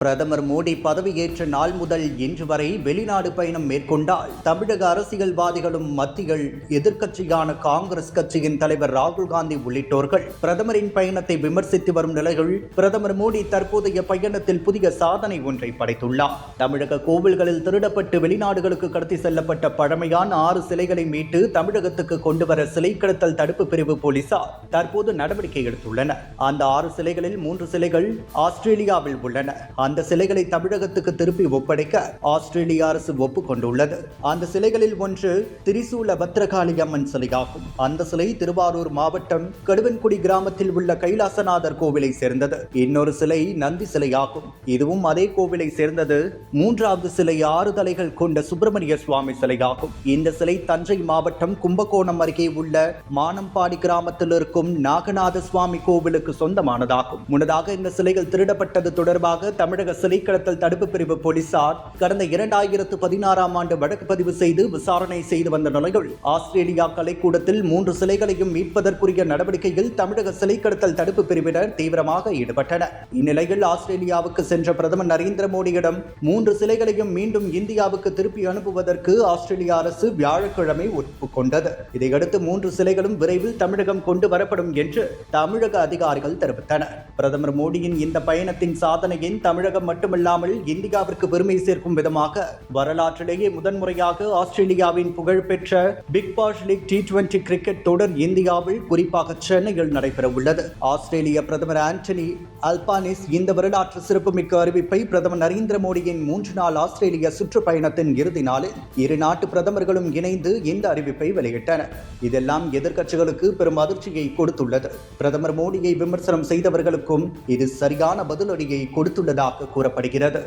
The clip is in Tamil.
பிரதமர் மோடி பதவியேற்ற நாள் முதல் இன்று வரை வெளிநாடு பயணம் மேற்கொண்டால் தமிழக அரசியல்வாதிகளும் மத்தியில் எதிர்க்கட்சியான காங்கிரஸ் கட்சியின் தலைவர் ராகுல் காந்தி உள்ளிட்டோர்கள் பிரதமரின் பயணத்தை விமர்சித்து வரும் நிலையில் பிரதமர் மோடி தற்போதைய பயணத்தில் புதிய சாதனை ஒன்றை படைத்துள்ளார். தமிழக கோவில்களில் திருடப்பட்டு வெளிநாடுகளுக்கு கடத்தி செல்லப்பட்ட பழமையான 6 சிலைகளை மீட்டு தமிழகத்துக்கு கொண்டுவர சிலை கடத்தல் தடுப்பு பிரிவு போலீசார் தற்போது நடவடிக்கை எடுத்துள்ளனர். அந்த 6 சிலைகளில் 3 சிலைகள் ஆஸ்திரேலியாவில் உள்ளன. அந்த சிலைகளை தமிழகத்துக்கு திருப்பி ஒப்படைக்க ஆஸ்திரேலிய அரசு ஒப்புக்கொண்டுள்ளது. அந்த சிலைகளில் ஒன்று திரிசூல பத்ரகாளி அம்மன் சிலையாகும். அந்த சிலை திருவாரூர் மாவட்டம் கடுவன்குடி கிராமத்தில் உள்ள கைலாசநாதர் கோவிலை சேர்ந்தது. இன்னொரு சிலை நந்தி சிலையாகும். இதுவும் அதே கோவிலை சேர்ந்தது. 3வது சிலை 6 தலைகள் கொண்ட சுப்பிரமணிய சுவாமி சிலையாகும். இந்த சிலை தஞ்சை மாவட்டம் கும்பகோணம் அருகே உள்ள மானம்பாடி கிராமத்தில் இருக்கும் நாகநாத சுவாமி கோவிலுக்கு சொந்தமானதாகும். முன்னதாக இந்த சிலைகள் திருடப்பட்டது தொடர்பாக தமிழக சிலை கடத்தல் தடுப்பு பிரிவு போலீசார் கடந்த 2016ஆம் ஆண்டு வழக்கு பதிவு செய்து விசாரணை செய்து வந்த நிலையில் ஆஸ்திரேலியா கலைக்கூடத்தில் 3 சிலைகளையும் மீட்பதற்குரிய நடவடிக்கையில் தமிழக சிலை கடத்தல் தடுப்பு பிரிவினர் தீவிரமாக ஈடுபட்டனர். இந்நிலையில் ஆஸ்திரேலியாவுக்கு சென்ற பிரதமர் நரேந்திர மோடியிடம் 3 சிலைகளையும் மீண்டும் இந்தியாவுக்கு திருப்பி அனுப்புவதற்கு ஆஸ்திரேலிய அரசு வியாழக்கிழமை ஒப்புக்கொண்டது. இதையடுத்து 3 சிலைகளும் விரைவில் தமிழகம் கொண்டு வரப்படும் என்று தமிழக அதிகாரிகள் தெரிவித்தனர். பிரதமர் மோடியின் இந்த பயணத்தின் சாதனையின் தமிழகம் மட்டுமல்லாமல் இந்தியாவிற்கு பெருமை சேர்க்கும் விதமாக வரலாற்றிலேயே முதன்முறையாக ஆஸ்திரேலியாவின் புகழ்பெற்ற big bash league T20 cricket தொடர் இந்தியாவில் குறிப்பாக சென்னையில் நடைபெற உள்ளது. ஆஸ்திரேலிய பிரதமர் ஆண்டனி அல்பானிஸ் இந்த வரலாற்று சிறப்புமிக்க அறிவிப்பை பிரதமர் நரேந்திர மோடியின் 3 நாள் ஆஸ்திரேலிய சுற்றுப்பயணத்தின் இறுதி நாளில் இரு நாட்டு பிரதமர்களும் இணைந்து இந்த அறிவிப்பை வெளியிட்டனர். இதெல்லாம் எதிர்க்கட்சிகளுக்கு பெரும் அதிர்ச்சியை கொடுத்துள்ளது. பிரதமர் மோடியை விமர்சனம் செய்தவர்களுக்கும் இது சரியான பதிலடியை கொடுத்துள்ளதாக கூறப்படுகிறது.